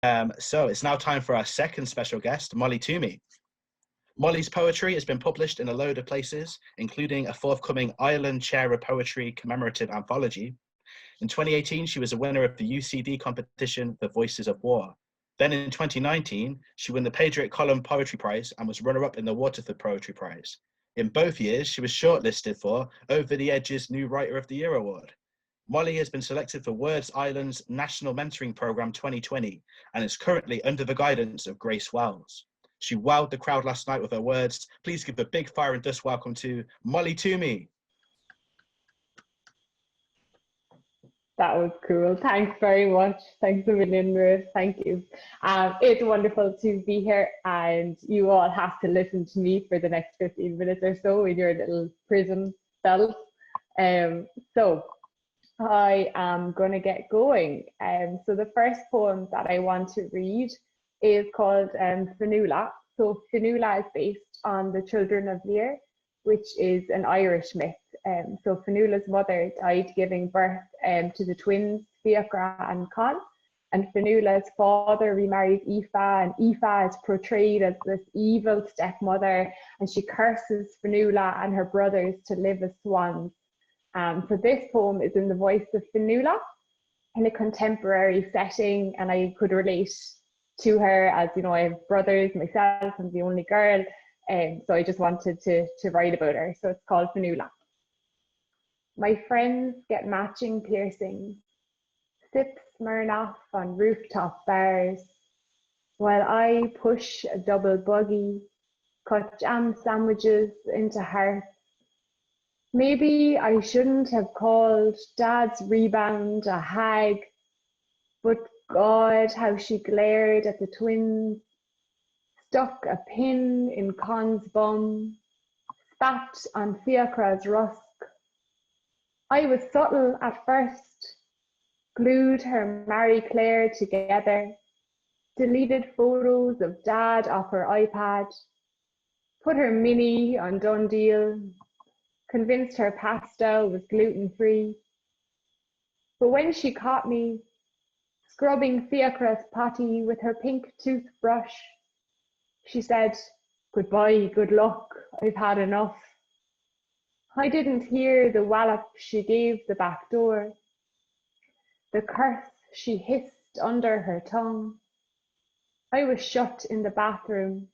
So it's now time for our second special guest, Molly Twomey. Molly's poetry has been published in a load of places, including a forthcoming Ireland Chair of Poetry commemorative anthology. In 2018, she was a winner of the UCD competition, The Voices of War. Then in 2019, she won the Patriot Column Poetry Prize and was runner-up in the Waterford Poetry Prize. In both years, she was shortlisted for Over the Edge's New Writer of the Year award. Molly has been selected for Words Ireland's National Mentoring Programme 2020 and is currently under the guidance of Grace Wells. She wowed the crowd last night with her words. Please give a big fire and dust welcome to Molly Twomey. That was cool. Thanks very much. Thanks a million, Ruth. Thank you. It's wonderful to be here, and you all have to listen to me for the next 15 minutes or so in your little prison cells. So I am going to get going. So the first poem that I want to read is called Fionnuala. So Fionnuala is based on the Children of Lear, which is an Irish myth. So Fionnuala's mother died giving birth to the twins, Fiachra and Con, and Fionnuala's father remarried Aoife, and Aoife is portrayed as this evil stepmother, and she curses Fionnuala and her brothers to live as swans. So this poem is in the voice of Fionnuala in a contemporary setting, and I could relate to her as, you know, I have brothers myself, I'm the only girl, so I just wanted to write about her. So it's called Fionnuala. My friends get matching piercings, sip Smirnoff on rooftop bars, while I push a double buggy, cut jam sandwiches into hearts. Maybe I shouldn't have called Dad's rebound a hag, but God, how she glared at the twins, stuck a pin in Con's bum, spat on Fiachra's rusk. I was subtle at first, glued her Marie Claire together, deleted photos of Dad off her iPad, put her mini on Done Deal, convinced her pasta was gluten-free. But when she caught me, scrubbing Fiachra's potty with her pink toothbrush, she said, "Goodbye, good luck, I've had enough." I didn't hear the wallop she gave the back door, the curse she hissed under her tongue. I was shut in the bathroom,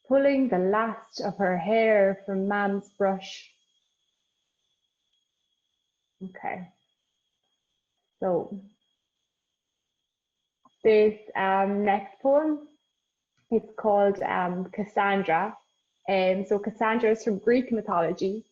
pulling the last of her hair from Mam's brush. Okay, so this next poem, it's called Cassandra. So Cassandra is from Greek mythology.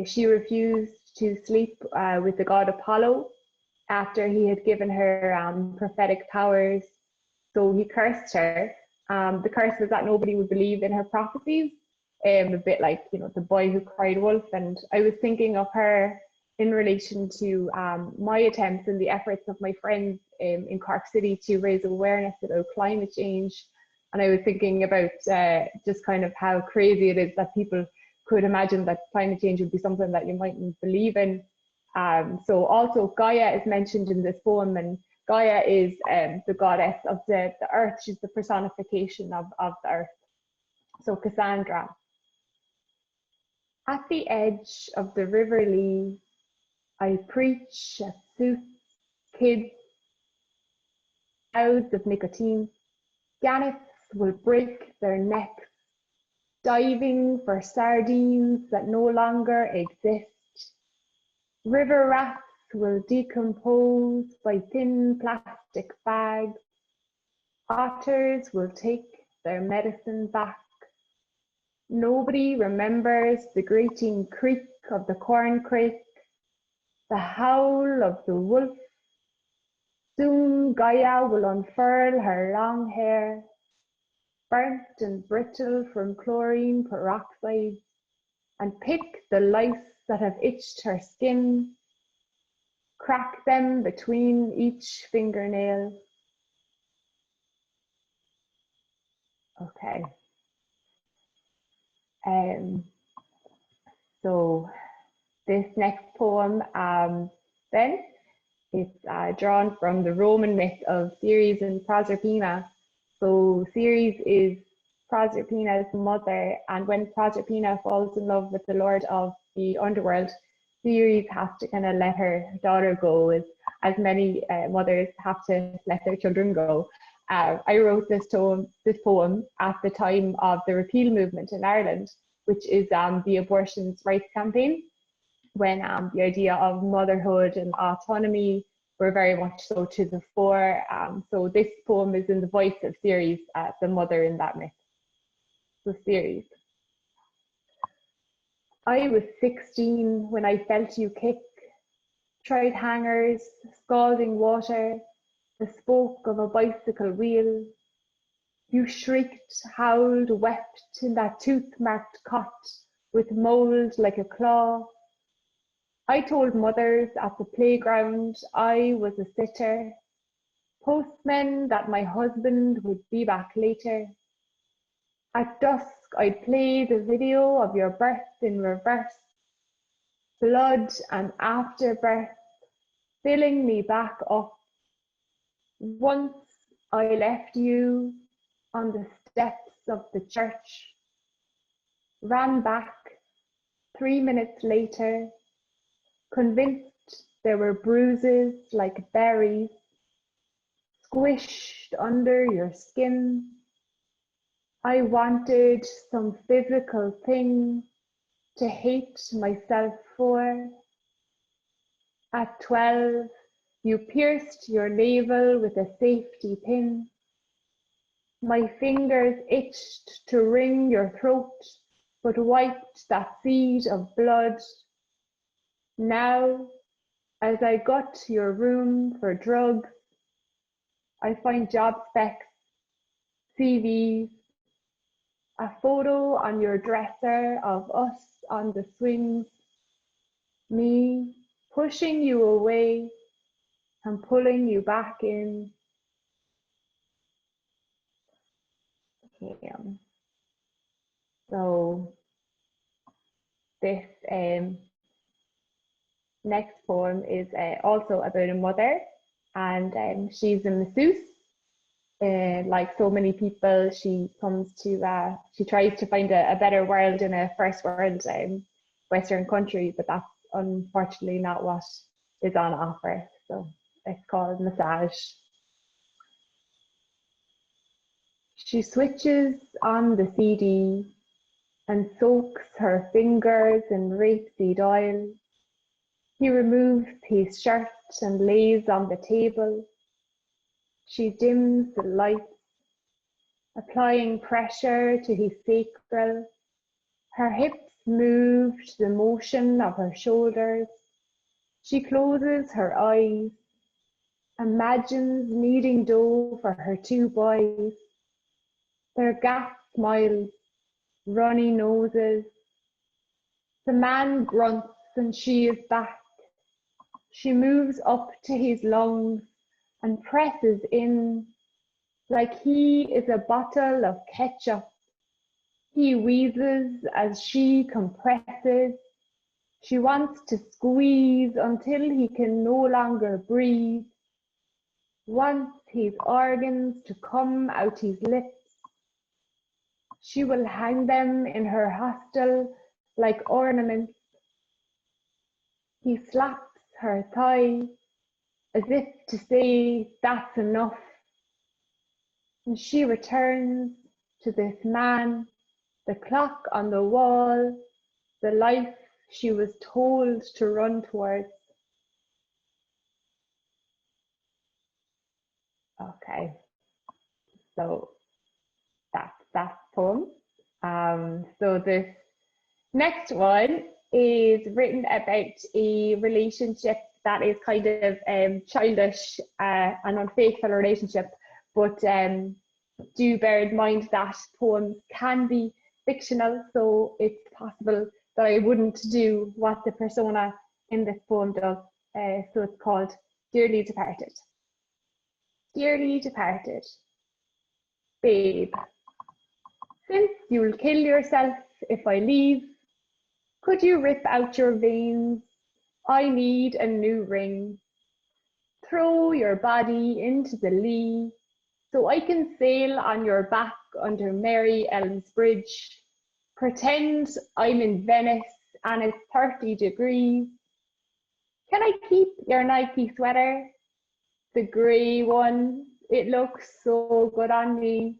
She refused to sleep with the god Apollo after he had given her prophetic powers. So he cursed her. The curse was that nobody would believe in her prophecies, a bit like, you know, the boy who cried wolf. And I was thinking of her in relation to my attempts and the efforts of my friends in Cork City to raise awareness about climate change. And I was thinking about just kind of how crazy it is that people could imagine that climate change would be something that you mightn't believe in. So also Gaia is mentioned in this poem, and Gaia is the goddess of the earth. She's the personification of the earth. So Cassandra. At the edge of the River Lee, I preach at suits, kids, clouds of nicotine. Gannets will break their necks, diving for sardines that no longer exist. River rats will decompose by thin plastic bags. Otters will take their medicine back. Nobody remembers the grating creak of the corncrake, the howl of the wolf. Soon Gaia will unfurl her long hair, burnt and brittle from chlorine peroxide, and pick the lice that have itched her skin, crack them between each fingernail. Okay. So this next poem then It's drawn from the Roman myth of Ceres and Proserpina. So Ceres is Proserpina's mother, and when Proserpina falls in love with the lord of the underworld, Ceres has to kind of let her daughter go, as many mothers have to let their children go. I wrote this poem at the time of the repeal movement in Ireland, which is the abortion rights campaign, when the idea of motherhood and autonomy were very much so to the fore. So this poem is in the voice of Ceres, the mother in that myth. So Ceres. I was 16 when I felt you kick, tried hangers, scalding water, the spoke of a bicycle wheel. You shrieked, howled, wept in that tooth-marked cot with mould like a claw. I told mothers at the playground I was a sitter, postmen that my husband would be back later. At dusk I'd play the video of your birth in reverse, blood and afterbirth filling me back up. Once I left you on the steps of the church, ran back 3 minutes later, convinced there were bruises like berries, squished under your skin. I wanted some physical thing to hate myself for. At 12, you pierced your navel with a safety pin. My fingers itched to wring your throat, but wiped that seed of blood. Now, as I got to your room for drugs, I find job specs, CVs, a photo on your dresser of us on the swings, me pushing you away and pulling you back in. Okay, so this next poem is also about a mother, and she's a masseuse. Like so many people, she tries to find a better world in a first world Western country, but that's unfortunately not what is on offer. So it's called massage. She switches on the CD and soaks her fingers in rapeseed oil. He removes his shirt and lays on the table. She dims the lights, applying pressure to his sacral. Her hips move to the motion of her shoulders. She closes her eyes, imagines kneading dough for her 2 boys. Their gap smiles, runny noses. The man grunts and she is back. She moves up to his lungs and presses in like he is a bottle of ketchup. He wheezes as she compresses. She wants to squeeze until he can no longer breathe. Wants his organs to come out his lips. She will hang them in her hostel like ornaments. He slaps her thigh as if to say, that's enough. And she returns to this man, the clock on the wall, the life she was told to run towards. Okay, so that's that poem. So this next one is written about a relationship that is kind of childish, an unfaithful relationship, but do bear in mind that poems can be fictional, so it's possible that I wouldn't do what the persona in this poem does. So it's called Dearly Departed. Dearly departed. Babe, since you'll kill yourself if I leave, could you rip out your veins? I need a new ring. Throw your body into the lee, so I can sail on your back under Mary Ellen's Bridge. Pretend I'm in Venice and it's 30 degrees. Can I keep your Nike sweater? The grey one, it looks so good on me.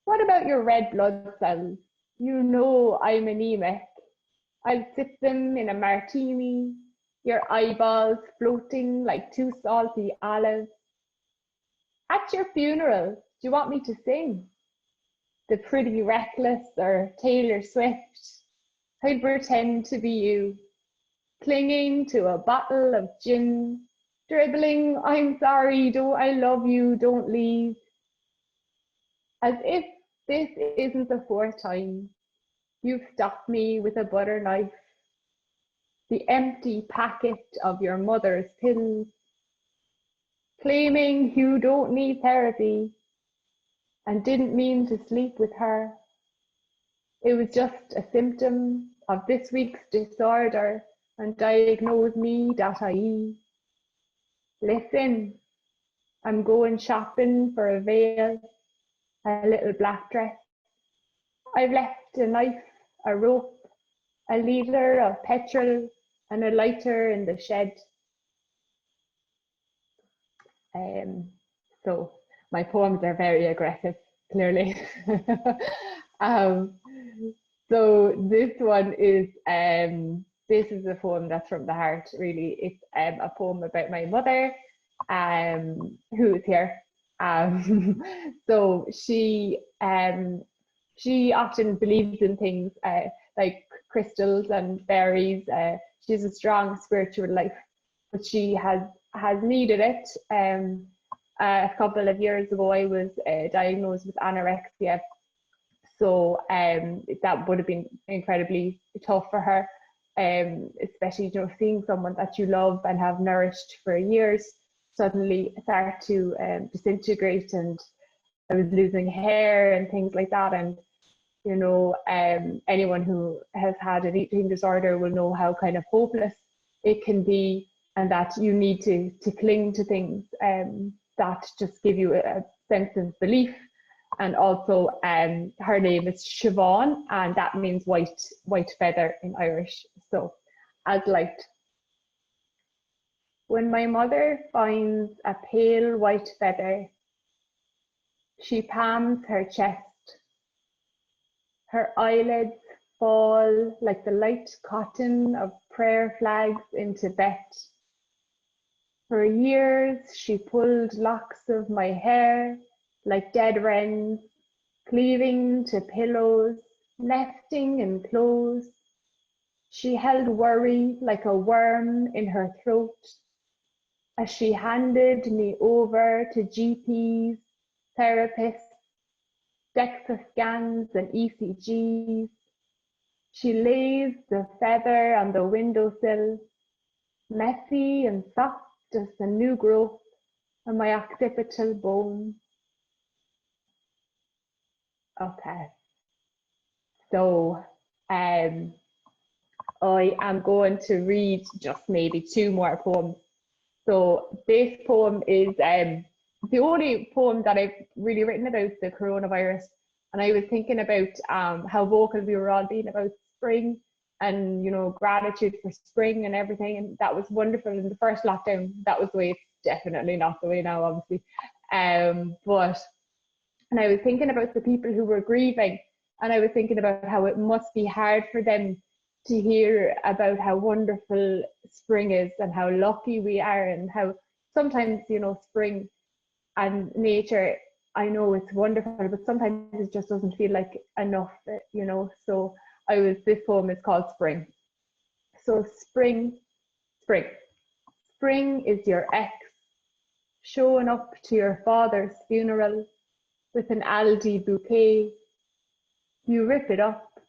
What about your red blood cells? You know I'm anemic. I'll sip them in a martini, your eyeballs floating like two salty olives. At your funeral, do you want me to sing? The Pretty Reckless or Taylor Swift? I'd pretend to be you, clinging to a bottle of gin, dribbling, I'm sorry, don't I love you, don't leave. As if this isn't the fourth time you've stopped me with a butter knife, the empty packet of your mother's pills, claiming you don't need therapy and didn't mean to sleep with her. It was just a symptom of this week's disorder and diagnose me.ie. Listen, I'm going shopping for a veil, a little black dress. I've left a knife, a rope, a litre of petrol and a lighter in the shed. So my poems are very aggressive, clearly. So this one is this is a poem that's from the heart, really. It's a poem about my mother, who is here. So she often believes in things like crystals and fairies. She has a strong spiritual life, but she has needed it. A couple of years ago, I was diagnosed with anorexia. So that would have been incredibly tough for her, especially seeing someone that you love and have nourished for years suddenly start to disintegrate, and I was losing hair and things like that. And anyone who has had an eating disorder will know how kind of hopeless it can be, and that you need to cling to things that just give you a sense of belief. And also her name is Siobhan, and that means white feather in Irish. So as light. When my mother finds a pale white feather, she palms her chest. Her eyelids fall like the light cotton of prayer flags in Tibet. For years she pulled locks of my hair like dead wrens, cleaving to pillows, nesting in clothes. She held worry like a worm in her throat as she handed me over to GPs, therapists, DEXA scans and ECGs. She lays the feather on the windowsill, messy and soft as the new growth on my occipital bone. Okay, so I am going to read just maybe two more poems. So this poem is the only poem that I've really written about the coronavirus, and I was thinking about how vocal we were all being about spring and gratitude for spring and everything, and that was wonderful in the first lockdown. That was the way. It's definitely not the way now, obviously, and I was thinking about the people who were grieving, and I was thinking about how it must be hard for them to hear about how wonderful spring is and how lucky we are, and how sometimes spring and nature, I know it's wonderful, but sometimes it just doesn't feel like enough, so this poem is called Spring. So spring is your ex showing up to your father's funeral with an Aldi bouquet. You rip it up,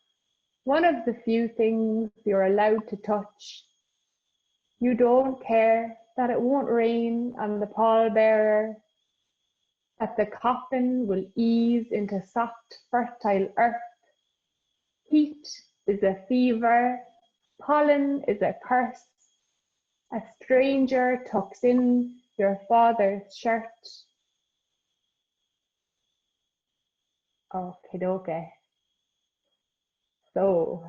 one of the few things you're allowed to touch. You don't care that it won't rain on the pallbearer, that the coffin will ease into soft, fertile earth. Heat is a fever, pollen is a curse. A stranger tucks in your father's shirt. Okay, okay. So,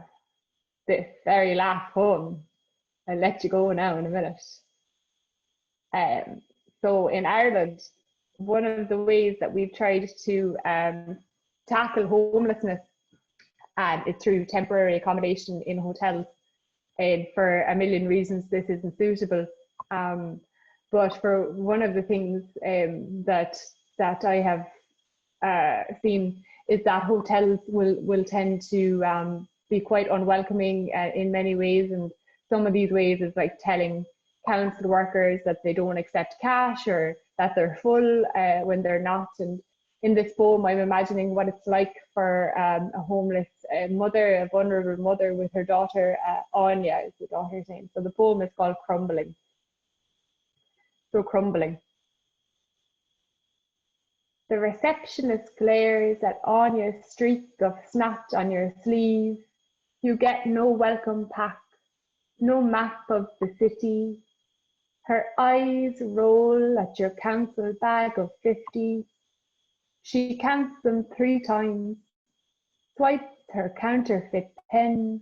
this very last poem, I'll let you go now in a minute. So in Ireland, one of the ways that we've tried to tackle homelessness is through temporary accommodation in hotels. And for a million reasons, this isn't suitable. But for one of the things that I have seen is that hotels will tend to be quite unwelcoming in many ways, and some of these ways is like telling council workers that they don't accept cash or that they're full when they're not. And in this poem, I'm imagining what it's like for a homeless mother, a vulnerable mother with her daughter, Anya is the daughter's name. So the poem is called Crumbling. So crumbling. The receptionist glares at Anya's streak of snot on your sleeve. You get no welcome pack, no map of the city. Her eyes roll at your council bag of 50. She counts them 3 times, swipes her counterfeit pen.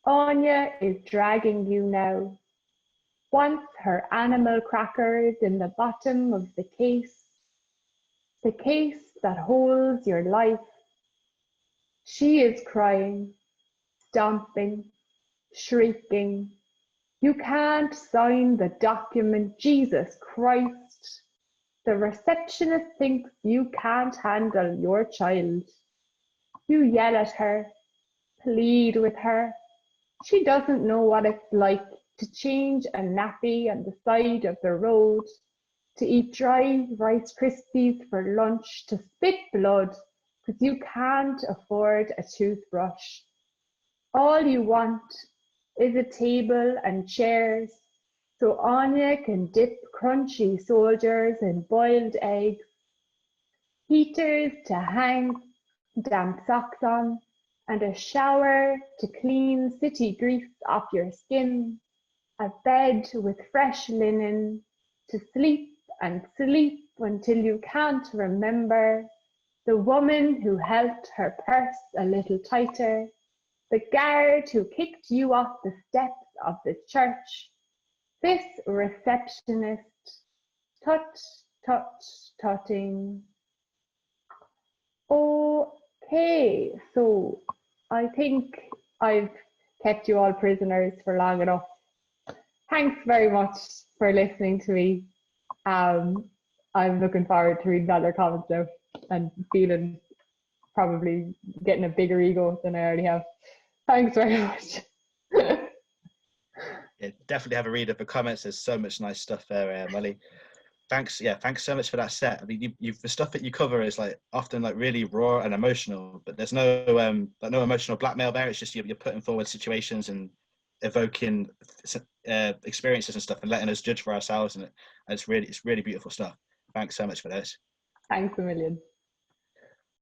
Anya is dragging you now. Wants her animal crackers in the bottom of the case that holds your life. She is crying, stomping, shrieking. You can't sign the document, Jesus Christ. The receptionist thinks you can't handle your child. You yell at her, plead with her. She doesn't know what it's like to change a nappy on the side of the road, to eat dry Rice Krispies for lunch, to spit blood because you can't afford a toothbrush. All you want is a table and chairs so Anya can dip crunchy soldiers in boiled eggs, heaters to hang damp socks on, and a shower to clean city grease off your skin, a bed with fresh linen, to sleep and sleep until you can't remember, the woman who helped her purse a little tighter, the guard who kicked you off the steps of the church, this receptionist, tut, tut, tutting. Okay, so I think I've kept you all prisoners for long enough. Thanks very much for listening to me. I'm looking forward to reading all their comments now and feeling probably getting a bigger ego than I already have. Thanks very much. Yeah, definitely have a read of the comments. There's so much nice stuff there, Molly. Thanks so much for that set. I mean, the stuff that you cover is like often like really raw and emotional, but there's no no emotional blackmail there. It's just you're putting forward situations and evoking experiences and stuff and letting us judge for ourselves, and it's really beautiful stuff. Thanks so much for this. Thanks a million.